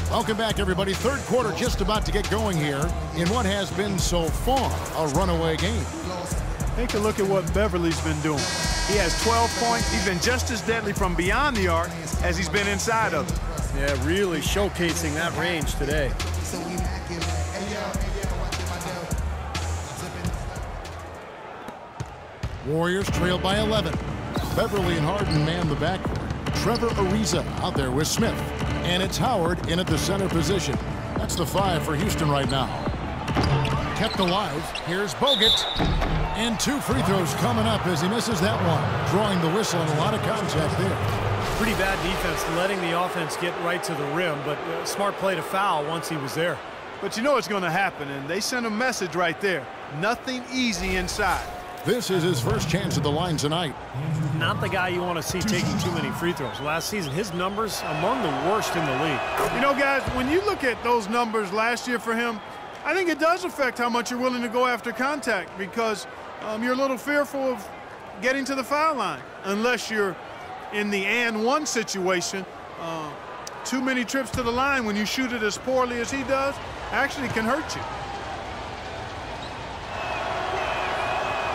Welcome back, everybody. Third quarter just about to get going here in what has been so far a runaway game. Take a look at what Beverly's been doing. He has 12 points. He's been just as deadly from beyond the arc as he's been inside of it. Yeah, really showcasing that range today. Warriors trail by 11. Beverly and Harden man the backcourt. Trevor Ariza out there with Smith. And it's Howard in at the center position. That's the 5 for Houston right now. Kept alive. Here's Bogut. And 2 free throws coming up as he misses that one. Drawing the whistle and a lot of contact there. Pretty bad defense, letting the offense get right to the rim, but smart play to foul once he was there. But you know what's going to happen, and they sent a message right there. Nothing easy inside. This is his first chance at the line tonight. Not the guy you want to see taking too many free throws. Last season, his numbers among the worst in the league. You know, guys, when you look at those numbers last year for him, I think it does affect how much you're willing to go after contact because you're a little fearful of getting to the foul line unless you're in the and one situation. Too many trips to the line when you shoot it as poorly as he does actually can hurt you.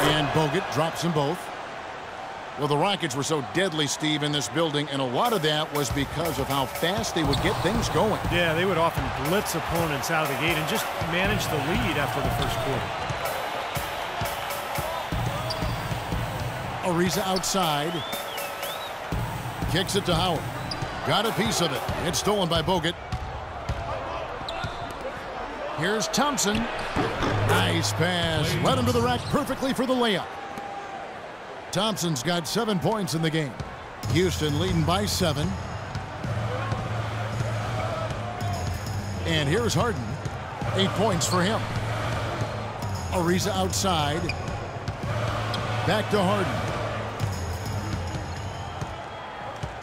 And Bogut drops them both. Well, the Rockets were so deadly, Steve, in this building, and a lot of that was because of how fast they would get things going. Yeah, they would often blitz opponents out of the gate and just manage the lead after the first quarter. Ariza outside. Kicks it to Howard. Got a piece of it. It's stolen by Bogut. Here's Thompson. Nice pass. Led him to the rack perfectly for the layup. Thompson's got 7 points in the game. Houston leading by 7. And here's Harden. 8 points for him. Ariza outside. Back to Harden.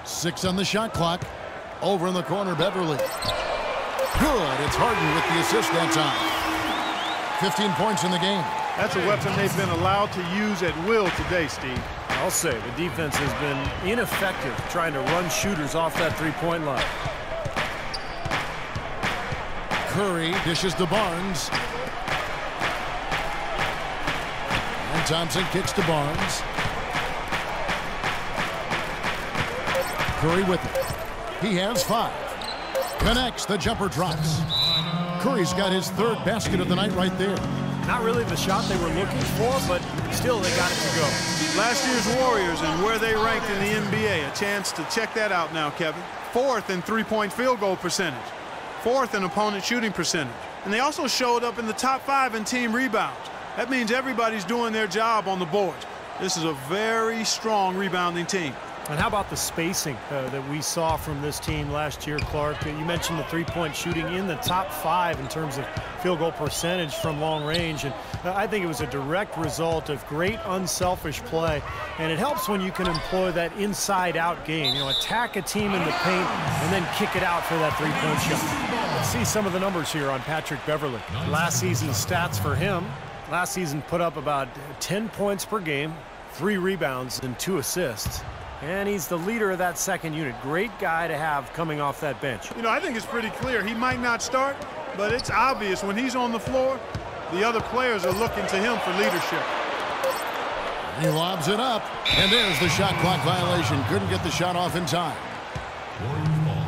6 on the shot clock. Over in the corner, Beverly. Good. It's Harden with the assist that time. 15 points in the game. That's a weapon they've been allowed to use at will today, Steve. I'll say the defense has been ineffective trying to run shooters off that three-point line. Curry dishes to Barnes. And Thompson kicks to Barnes. Curry with it. He has 5. Connects. The jumper drops. Curry's got his 3rd basket of the night right there. Not really the shot they were looking for, but still they got it to go. Last year's Warriors and where they ranked in the NBA. A chance to check that out now, Kevin. 4th in three-point field goal percentage. 4th in opponent shooting percentage. And they also showed up in the top 5 in team rebounds. That means everybody's doing their job on the boards. This is a very strong rebounding team. And how about the spacing that we saw from this team last year, Clark? You mentioned the three-point shooting in the top 5 in terms of field goal percentage from long range. And I think it was a direct result of great unselfish play. And it helps when you can employ that inside-out game. You know, attack a team in the paint and then kick it out for that three-point shot. Let's see some of the numbers here on Patrick Beverly. Last season's stats for him. Last season put up about 10 points per game, 3 rebounds, and 2 assists. And he's the leader of that second unit. Great guy to have coming off that bench. You know, I think it's pretty clear. He might not start, but it's obvious when he's on the floor, the other players are looking to him for leadership. He lobs it up, and there's the shot clock violation. Couldn't get the shot off in time.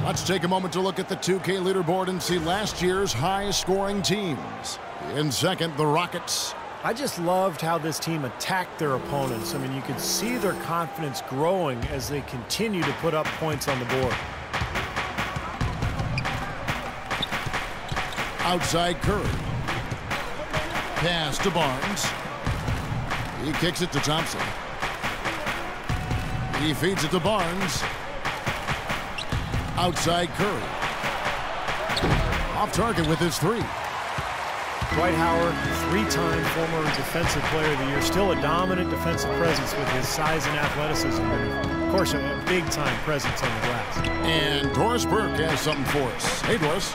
Let's take a moment to look at the 2K leaderboard and see last year's high-scoring teams. In second, the Rockets. I just loved how this team attacked their opponents. I mean, you could see their confidence growing as they continue to put up points on the board. Outside Curry. Pass to Barnes. He kicks it to Thompson. He feeds it to Barnes. Outside Curry. Off target with his 3. Dwight Howard, 3-time former Defensive Player of the Year, still a dominant defensive presence with his size and athleticism. And of course, a big-time presence on the glass. And Doris Burke has something for us. Hey, Doris.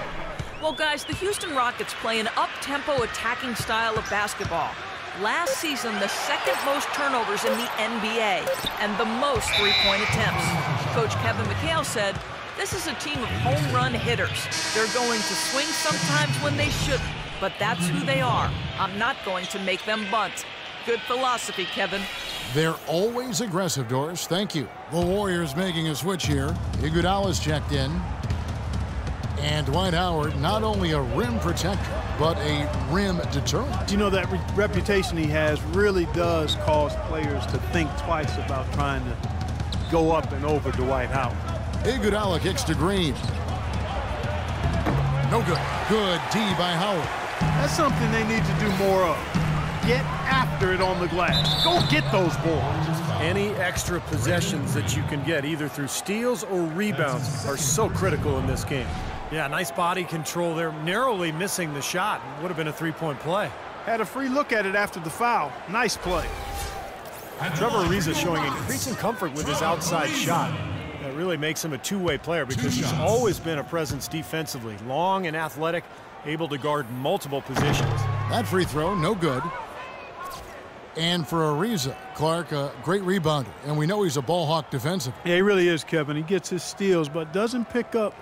Well, guys, the Houston Rockets play an up-tempo attacking style of basketball. Last season, the 2nd most turnovers in the NBA and the most three-point attempts. Coach Kevin McHale said, This is a team of home run hitters. They're going to swing sometimes when they shouldn't, but that's who they are. I'm not going to make them bunt. Good philosophy, Kevin. They're always aggressive, Doris. Thank you. The Warriors making a switch here. Iguodala's checked in. And Dwight Howard, not only a rim protector, but a rim deterrent. You know, that reputation he has really does cause players to think twice about trying to go up and over Dwight Howard. Iguodala kicks to Green. No good. Good D by Howard. That's something they need to do more of. Get after it on the glass. Go get those boards. Any extra possessions that you can get, either through steals or rebounds, are so critical in this game. Yeah, nice body control there. Narrowly missing the shot. Would have been a three-point play. Had a free look at it after the foul. Nice play. Trevor Ariza showing increasing comfort with his outside shot. That really makes him a two-way player because he's always been a presence defensively. Long and athletic, able to guard multiple positions. That free throw, no good. And for Ariza, Clark, a great rebounder. And we know he's a ball hawk defensively. Yeah, he really is, Kevin. He gets his steals, but doesn't pick up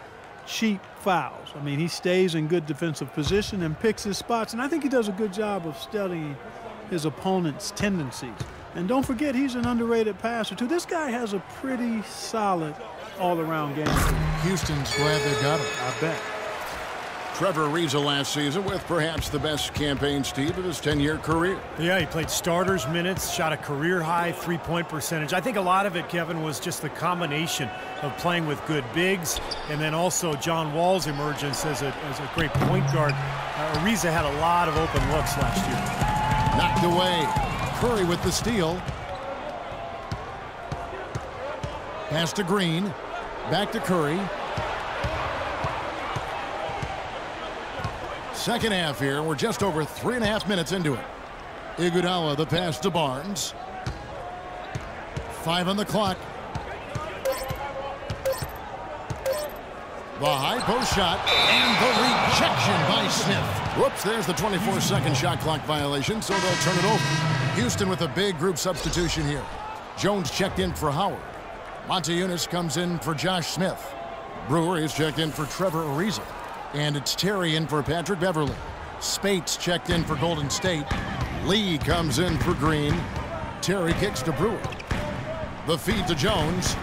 cheap fouls. I mean, he stays in good defensive position and picks his spots. And I think he does a good job of studying his opponent's tendencies. And don't forget, he's an underrated passer, too. This guy has a pretty solid all-around game. Houston's glad they got him. I bet. Trevor Ariza last season with perhaps the best campaign, Steve, of his 10-year career. Yeah, he played starters minutes, shot a career-high three-point percentage. I think a lot of it, Kevin, was just the combination of playing with good bigs and then also John Wall's emergence as a great point guard. Ariza had a lot of open looks last year. Knocked away. Curry with the steal. Pass to Green. Back to Curry. Second half here. We're just over 3.5 minutes into it. Iguodala, the pass to Barnes. 5 on the clock. The high post shot and the rejection by Smith. Whoops, there's the 24-second shot clock violation, so they'll turn it over. Houston with a big group substitution here. Jones checked in for Howard. Montejunas comes in for Josh Smith. Brewer is checked in for Trevor Ariza. And it's Terry in for Patrick Beverly. Spates checked in for Golden State. Lee comes in for Green. Terry kicks to Brewer. The feed to Jones.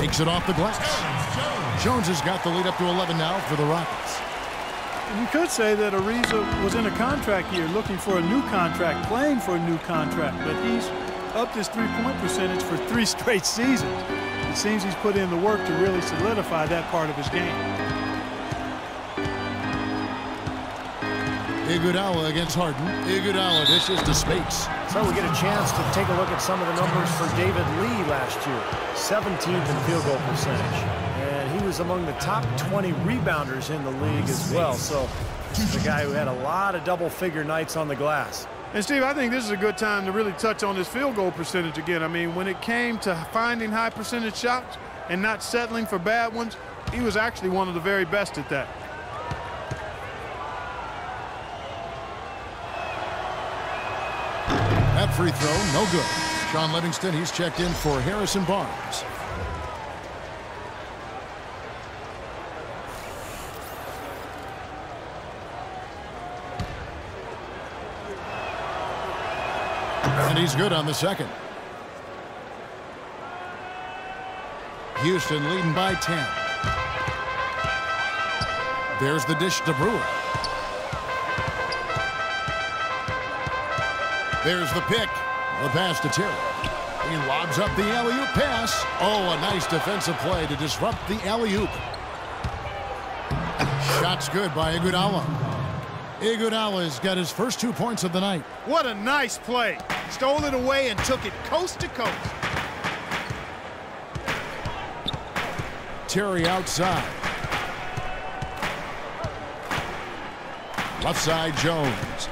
Takes it off the glass. Jones has got the lead up to 11 now for the Rockets. And you could say that Ariza was in a contract year, looking for a new contract, playing for a new contract, but he's upped his three-point percentage for 3 straight seasons. It seems he's put in the work to really solidify that part of his game. Iguodala against Harden. Iguodala dishes to Spates. So we get a chance to take a look at some of the numbers for David Lee last year. 17th in field goal percentage. And he was among the top 20 rebounders in the league as well. So this is a guy who had a lot of double-figure nights on the glass. And, Steve, I think this is a good time to really touch on his field goal percentage again. I mean, when it came to finding high percentage shots and not settling for bad ones, he was actually one of the very best at that. That free throw, no good. Sean Livingston, he's checked in for Harrison Barnes. And he's good on the second. Houston leading by 10. There's the dish to Brewer. There's the pick. The pass to Terry. He lobs up the alley-oop pass. Oh, a nice defensive play to disrupt the alley-oop. Shot's good by Iguodala. Iguodala's got his first 2 points of the night. What a nice play. Stole it away and took it coast to coast. Terry outside. Left side, Jones.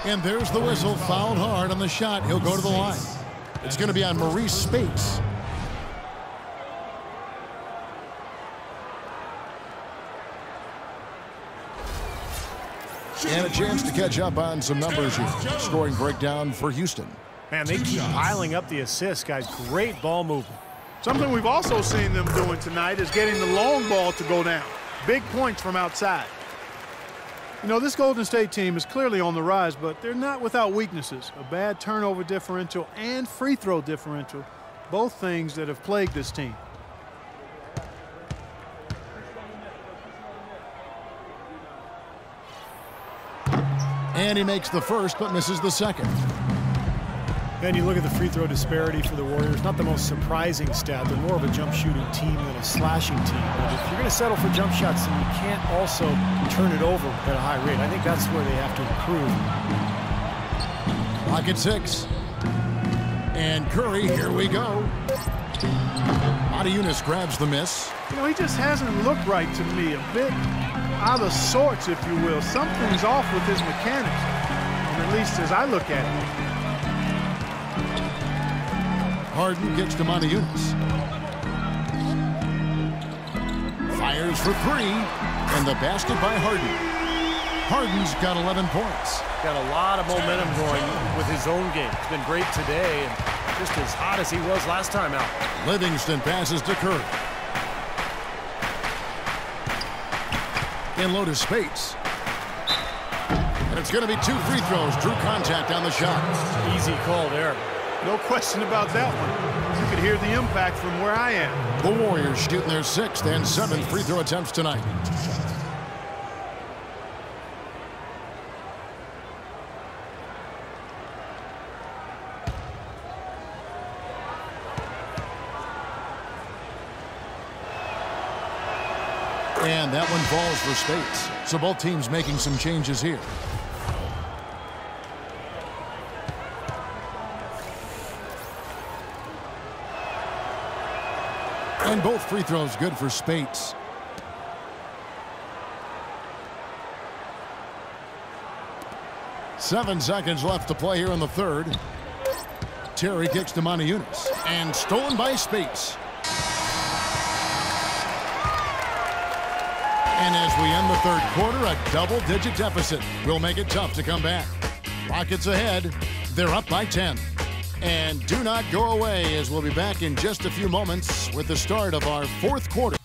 And there's the whistle. Fouled hard on the shot. He'll go to the line. It's going to be on Maurice Spates. And a chance to catch up on some numbers here. Scoring breakdown for Houston. Man, they keep piling up the assists, guys. Great ball movement. Something we've also seen them doing tonight is getting the long ball to go down. Big points from outside. You know, this Golden State team is clearly on the rise, but they're not without weaknesses. A bad turnover differential and free throw differential, both things that have plagued this team. And he makes the first but misses the second. And you look at the free throw disparity for the Warriors, not the most surprising stat. They're more of a jump shooting team than a slashing team. But if you're going to settle for jump shots, then you can't also turn it over at a high rate. I think that's where they have to improve. Clock at 6. And Curry, here we go. Yunus grabs the miss. You know, he just hasn't looked right to me. A bit out of sorts, if you will. Something's off with his mechanics, at least as I look at it. Harden gets to Yunus. Fires for 3, and the basket by Harden. Harden's got 11 points. Got a lot of momentum going with his own game. It's been great today, and just as hot as he was last time out. Livingston passes to Curry. In low to Spates. And it's going to be 2 free throws. Drew contact on the shot. Easy call there. No question about that one. You could hear the impact from where I am. The Warriors shooting their 6th and 7th free throw attempts tonight. And that one falls for Spates. So both teams making some changes here. And both free throws good for Spates. Seven seconds left to play here in the third. Terry kicks to Yunus. And stolen by Spates. And as we end the third quarter, a double-digit deficit will make it tough to come back. Rockets ahead. They're up by 10. And do not go away, as we'll be back in just a few moments with the start of our fourth quarter.